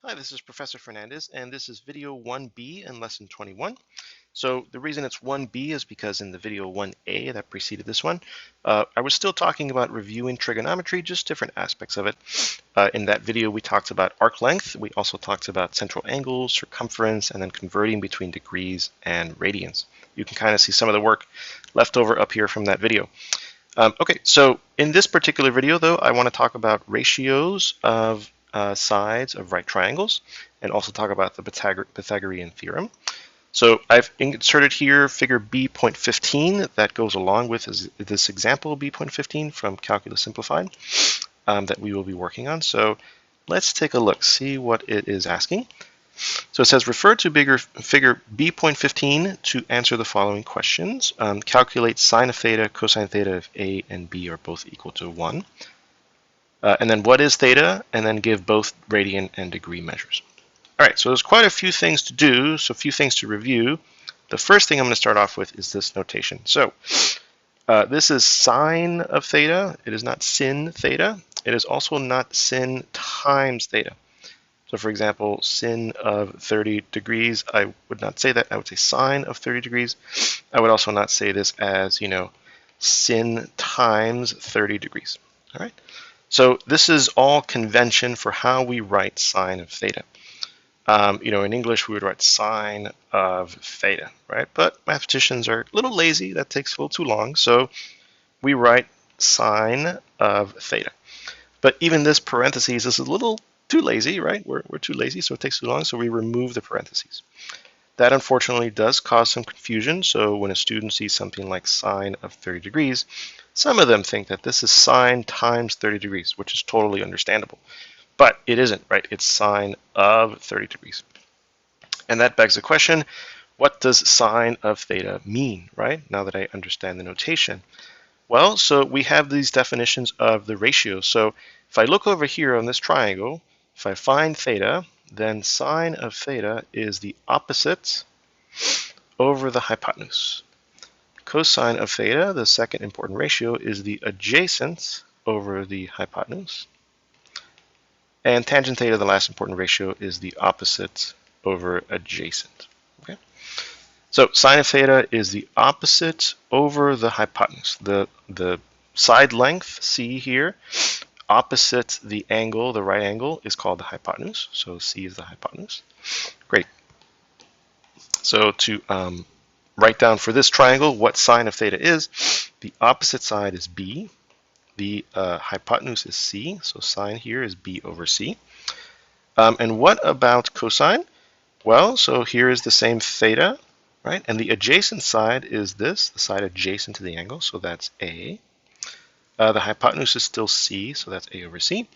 Hi, this is Professor Fernandez, and this is video 1B in lesson 21. So the reason it's 1B is because in the video 1A that preceded this one, I was still talking about reviewing trigonometry, just different aspects of it. In that video, we talked about arc length. We also talked about central angles, circumference, and then converting between degrees and radians. You can kind of see some of the work left over up here from that video. Okay, so in this particular video, though, I want to talk about ratios of sides of right triangles and also talk about the Pythagorean theorem. So I've inserted here figure B.15 that goes along with this example B.15 from Calculus Simplified that we will be working on. So let's take a look, see what it is asking. So it says, refer to figure B.15 to answer the following questions. Calculate sine of theta, cosine theta if A and B are both equal to 1. And then what is theta? And then give both radian and degree measures. All right, so there's quite a few things to do, so a few things to review. The first thing I'm going to start off with is this notation. So this is sine of theta. It is not sin theta. It is also not sin times theta. So for example, sin of 30 degrees, I would not say that. I would say sine of 30 degrees. I would also not say this as, sin times 30 degrees. All right. So this is all convention for how we write sine of theta. In English, we would write sine of theta, right? But mathematicians are a little lazy. That takes a little too long. So we write sine of theta. But even this parentheses is a little too lazy, right? We're too lazy, so it takes too long, so we remove the parentheses. That unfortunately does cause some confusion. So when a student sees something like sine of 30 degrees, some of them think that this is sine times 30 degrees, which is totally understandable. But it isn't, right? It's sine of 30 degrees. And that begs the question, what does sine of theta mean, right? Now that I understand the notation. Well, so we have these definitions of the ratio. So if I look over here on this triangle, if I find theta, then sine of theta is the opposite over the hypotenuse. Cosine of theta, the second important ratio, is the adjacent over the hypotenuse. And tangent theta, the last important ratio, is the opposite over adjacent. Okay? So sine of theta is the opposite over the hypotenuse. The side length, C here, opposite the angle, the right angle, is called the hypotenuse. So C is the hypotenuse. Great. So to write down for this triangle what sine of theta is, the opposite side is B. The hypotenuse is C. So sine here is B over C. And what about cosine? Well, so here is the same theta, right? And the adjacent side is this, the side adjacent to the angle. So that's A. The hypotenuse is still C, so that's A over C.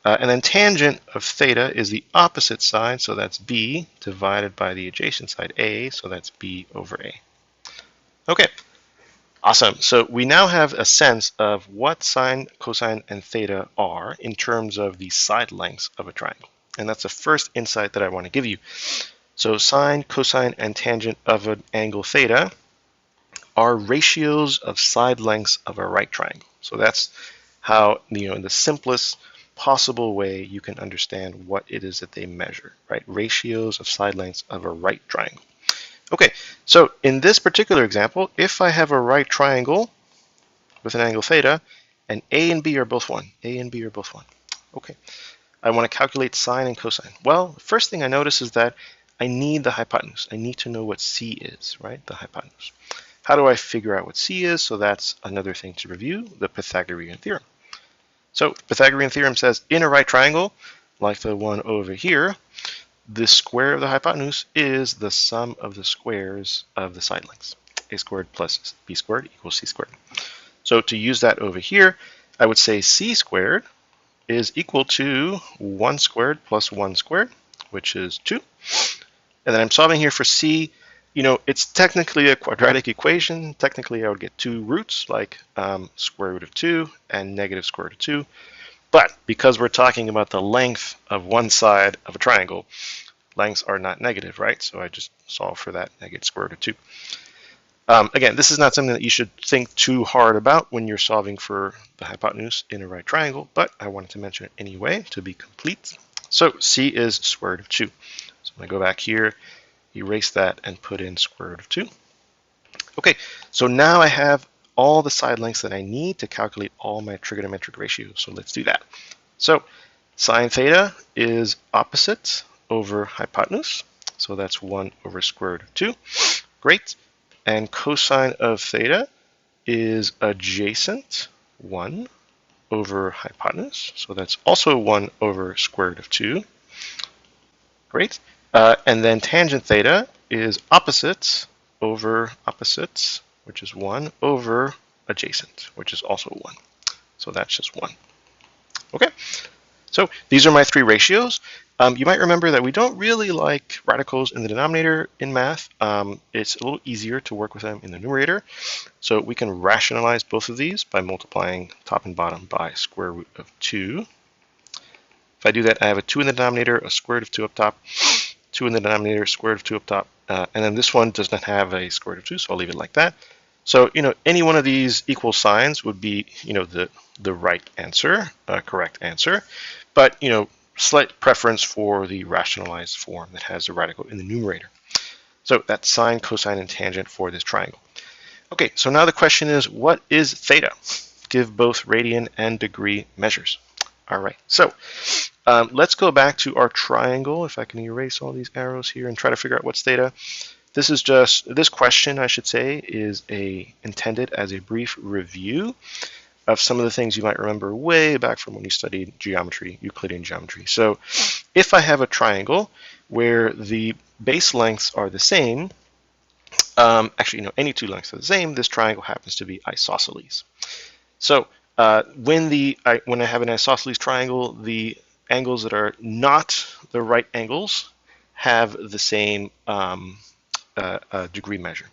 And then tangent of theta is the opposite side, so that's B divided by the adjacent side A, so that's B over A. Okay, awesome. So we now have a sense of what sine, cosine, and theta are in terms of the side lengths of a triangle. And that's the first insight that I want to give you. So sine, cosine, and tangent of an angle theta are ratios of side lengths of a right triangle. So that's how, in the simplest possible way you can understand what it is that they measure, right? Ratios of side lengths of a right triangle. Okay, so in this particular example, if I have a right triangle with an angle theta, and A and B are both 1, A and B are both 1. Okay, I want to calculate sine and cosine. Well, the first thing I notice is that I need the hypotenuse. I need to know what C is, right? The hypotenuse. How do I figure out what C is? So that's another thing to review, the Pythagorean theorem. So Pythagorean theorem says in a right triangle, like the one over here, the square of the hypotenuse is the sum of the squares of the side lengths. A squared plus B squared equals C squared. So to use that over here, I would say C squared is equal to 1 squared plus 1 squared, which is 2. And then I'm solving here for C. It's technically a quadratic equation. Technically, I would get 2 roots, like square root of 2 and negative square root of 2. But because we're talking about the length of one side of a triangle, lengths are not negative, right? So I just solve for that negative square root of 2. Again, this is not something that you should think too hard about when you're solving for the hypotenuse in a right triangle, but I wanted to mention it anyway to be complete. So c is square root of 2. So I'm going to go back here, erase that, and put in square root of 2. Okay, so now I have all the side lengths that I need to calculate all my trigonometric ratios. So let's do that. So sine theta is opposite over hypotenuse. So that's 1 over square root of 2. Great. And cosine of theta is adjacent 1 over hypotenuse. So that's also 1 over square root of 2. Great. And then tangent theta is opposite over opposites, which is 1 over adjacent, which is also 1. So that's just 1. Okay. So these are my 3 ratios. You might remember that we don't really like radicals in the denominator in math. It's a little easier to work with them in the numerator. So we can rationalize both of these by multiplying top and bottom by square root of 2. If I do that, I have a 2 in the denominator, a square root of 2 up top, 2 in the denominator, square root of 2 up top, and then this one does not have a square root of 2, so I'll leave it like that. So, any one of these equal signs would be, the right answer, correct answer. But, slight preference for the rationalized form that has the radical in the numerator. So that's sine, cosine, and tangent for this triangle. Okay, so now the question is, what is theta? Give both radian and degree measures. All right, so let's go back to our triangle. If I can erase all these arrows here and try to figure out what's theta. This question, I should say, is intended as a brief review of some of the things you might remember way back from when you studied geometry, Euclidean geometry. So if I have a triangle where the base lengths are the same, actually, any 2 lengths are the same, this triangle happens to be isosceles. So when I have an isosceles triangle, the angles that are not the right angles have the same degree measure.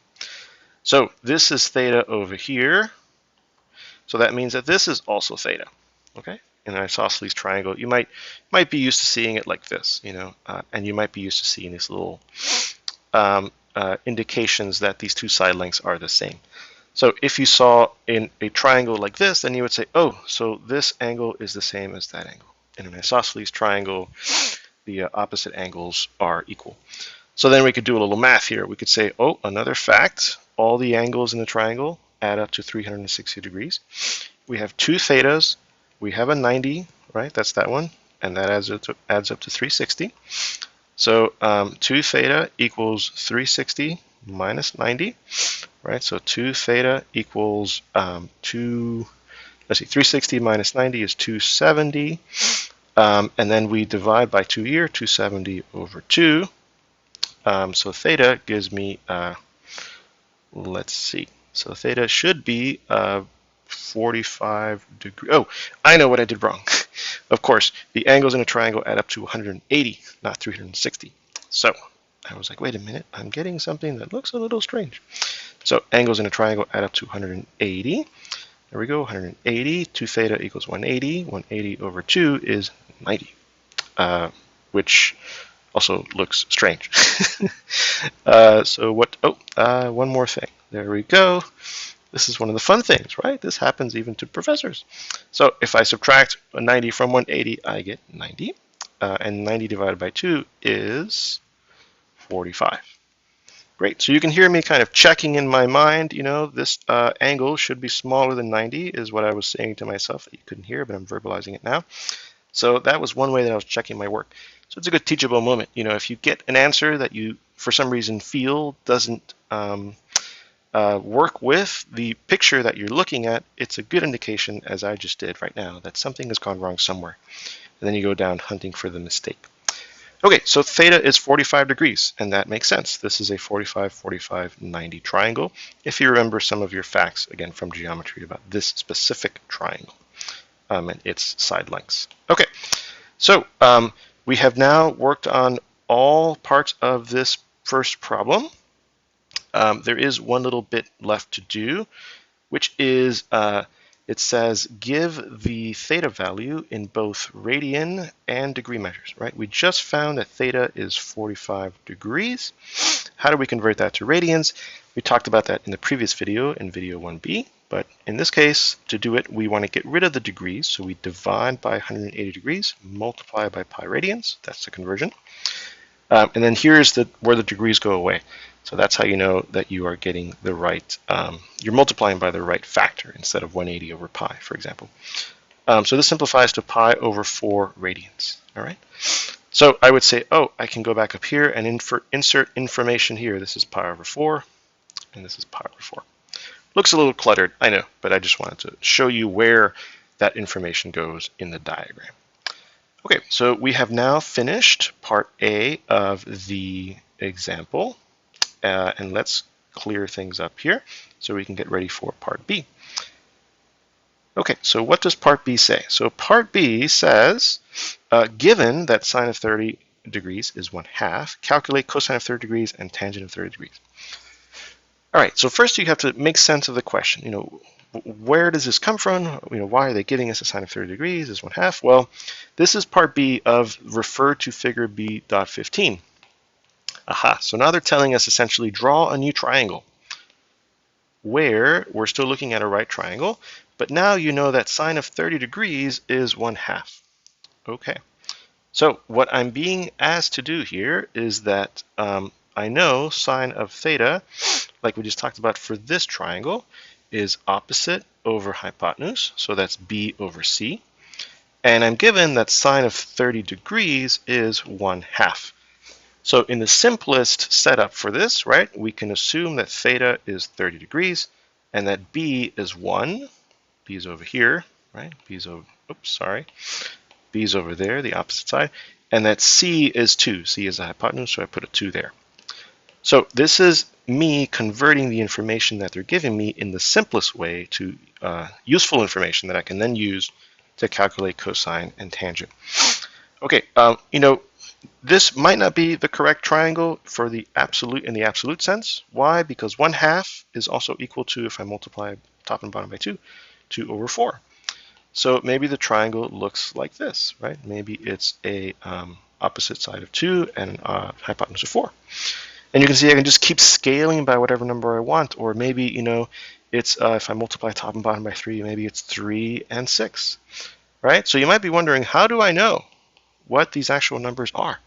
So this is theta over here. So that means that this is also theta. Okay, in an isosceles triangle, you might be used to seeing it like this, and you might be used to seeing these little indications that these 2 side lengths are the same. So if you saw in a triangle like this, then you would say, oh, so this angle is the same as that angle. In an isosceles triangle, the opposite angles are equal. So then we could do a little math here. We could say, oh, another fact, all the angles in the triangle add up to 360 degrees. We have 2 thetas. We have a 90, right? That's that one. And that adds up to 360. So 2 theta equals 360 minus 90, right? So 2 theta equals 360 minus 90 is 270. And then we divide by 2 here, 270 over 2. So theta gives me, let's see. So theta should be 45 degrees. Oh, I know what I did wrong. Of course, the angles in a triangle add up to 180, not 360. So I was like, wait a minute, I'm getting something that looks a little strange. So angles in a triangle add up to 180. There we go, 180. 2 theta equals 180. 180 over 2 is 90, which also looks strange. So what? Oh, one more thing. There we go. This is one of the fun things, right? This happens even to professors. So if I subtract a 90 from 180, I get 90. And 90 divided by 2 is 45. Great. So you can hear me kind of checking in my mind, this angle should be smaller than 90 is what I was saying to myself that you couldn't hear, but I'm verbalizing it now. So that was one way that I was checking my work. So it's a good teachable moment. If you get an answer that you, for some reason, feel doesn't work with the picture that you're looking at, it's a good indication, as I just did right now, that something has gone wrong somewhere. And then you go down hunting for the mistake. Okay, so theta is 45 degrees, and that makes sense. This is a 45, 45, 90 triangle, if you remember some of your facts, again, from geometry about this specific triangle and its side lengths. Okay, so we have now worked on all parts of this first problem. There is one little bit left to do, which is it says give the theta value in both radian and degree measures, right? We just found that theta is 45 degrees. How do we convert that to radians? We talked about that in the previous video, in video 1b, But in this case, to do it, we want to get rid of the degrees. So we divide by 180 degrees, multiply by pi radians. That's the conversion. And then here's where the degrees go away. So that's how you know that you are getting the right, you're multiplying by the right factor instead of 180 over pi, for example. So this simplifies to pi over 4 radians. All right. So I would say, oh, I can go back up here and insert information here. This is pi over 4, and this is pi over 4. Looks a little cluttered, I know, but I just wanted to show you where that information goes in the diagram. Okay, so we have now finished part A of the example, and let's clear things up here so we can get ready for part B. Okay, so what does part B say? So part B says, given that sine of 30 degrees is 1/2, calculate cosine of 30 degrees and tangent of 30 degrees. All right, so first you have to make sense of the question. Where does this come from? Why are they giving us a sine of 30 degrees is 1/2? Well, this is part B of refer to figure B.15. Aha, so now they're telling us essentially draw a new triangle where we're still looking at a right triangle, but now you know that sine of 30 degrees is 1/2. Okay, so what I'm being asked to do here is that I know sine of theta, like we just talked about for this triangle, is opposite over hypotenuse, so that's B over C. And I'm given that sine of 30 degrees is 1/2. So in the simplest setup for this, right, we can assume that theta is 30 degrees and that B is 1. B is over here, right? B is over, oops, sorry. B is over there, the opposite side. And that C is 2. C is the hypotenuse, so I put a 2 there. So this is me converting the information that they're giving me in the simplest way to useful information that I can then use to calculate cosine and tangent. Okay, this might not be the correct triangle for the absolute in the absolute sense. Why? Because 1/2 is also equal to, if I multiply top and bottom by 2, 2 over 4. So maybe the triangle looks like this, right? Maybe it's a opposite side of 2 and hypotenuse of 4. And you can see I can just keep scaling by whatever number I want, or maybe, it's if I multiply top and bottom by 3, maybe it's 3 and 6, right? So you might be wondering, how do I know what these actual numbers are?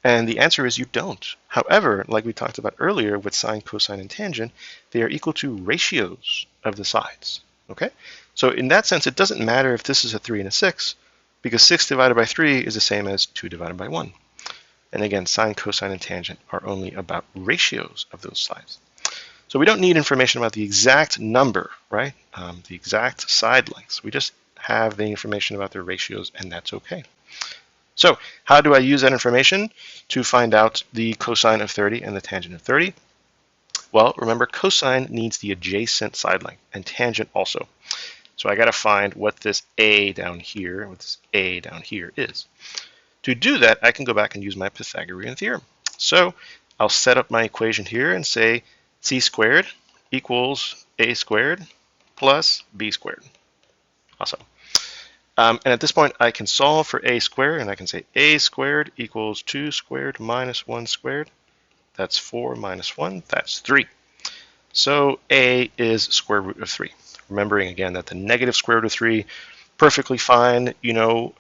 And the answer is you don't. However, like we talked about earlier with sine, cosine, and tangent, they are equal to ratios of the sides, okay? So in that sense, it doesn't matter if this is a 3 and a 6, because 6 divided by 3 is the same as 2 divided by 1. And again, sine, cosine, and tangent are only about ratios of those sides. So we don't need information about the exact number, right? The exact side lengths. We just have the information about their ratios, and that's okay. So how do I use that information to find out the cosine of 30 and the tangent of 30? Well, remember, cosine needs the adjacent side length, and tangent also. So I got to find what this A down here, is. To do that, I can go back and use my Pythagorean theorem. So I'll set up my equation here and say c squared equals a squared plus b squared. Awesome. And at this point, I can solve for a squared, and I can say a squared equals 2 squared minus 1 squared. That's 4 minus 1, that's 3. So a is square root of 3. Remembering again that the negative square root of 3, perfectly fine,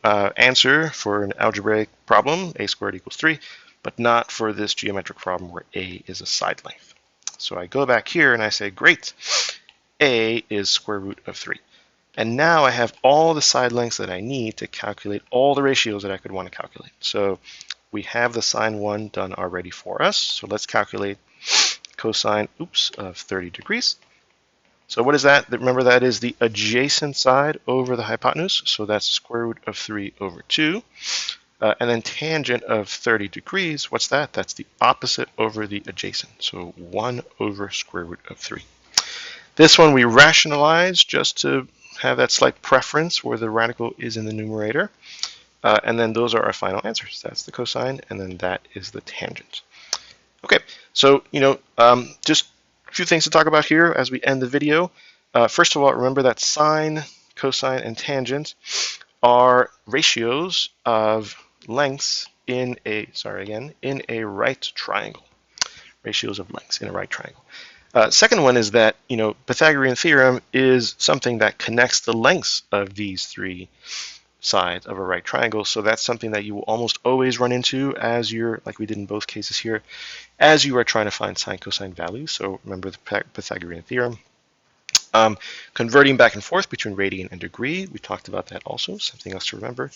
answer for an algebraic problem, a squared equals 3, but not for this geometric problem where a is a side length. So I go back here and I say, great, a is square root of 3. And now I have all the side lengths that I need to calculate all the ratios that I could want to calculate. So we have the sine 1 done already for us. So let's calculate cosine, of 30 degrees. So what is that? Remember, that is the adjacent side over the hypotenuse. So that's square root of 3 over 2. And then tangent of 30 degrees, what's that? That's the opposite over the adjacent. So 1 over square root of 3. This one we rationalize just to have that slight preference where the radical is in the numerator. And then those are our final answers. That's the cosine, and then that is the tangent. Okay, so, just a few things to talk about here as we end the video. First of all, remember that sine, cosine, and tangent are ratios of lengths in a right triangle. Ratios of lengths in a right triangle. Second one is that, Pythagorean theorem is something that connects the lengths of these three sides of a right triangle. So that's something that you will almost always run into as you're, like we did in both cases here, as you are trying to find sine cosine values. So remember the Pythagorean theorem. Converting back and forth between radian and degree, we talked about that also, something else to remember.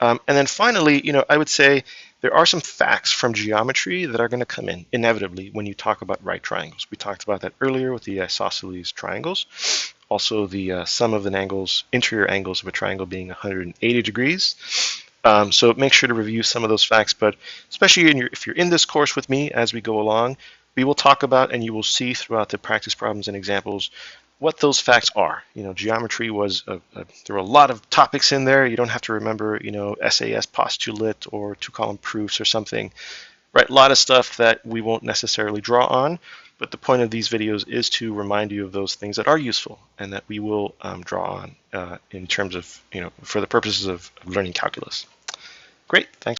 And then finally, I would say there are some facts from geometry that are going to come in inevitably when you talk about right triangles. We talked about that earlier with the isosceles triangles. Also, the sum of the interior angles of a triangle being 180 degrees. So make sure to review some of those facts, but especially if you're in this course with me as we go along, we will talk about and you will see throughout the practice problems and examples what those facts are. Geometry was, there were a lot of topics in there. You don't have to remember, SAS postulate or two-column proofs or something, right? A lot of stuff that we won't necessarily draw on, but the point of these videos is to remind you of those things that are useful and that we will draw on in terms of, for the purposes of learning calculus. Great, thanks.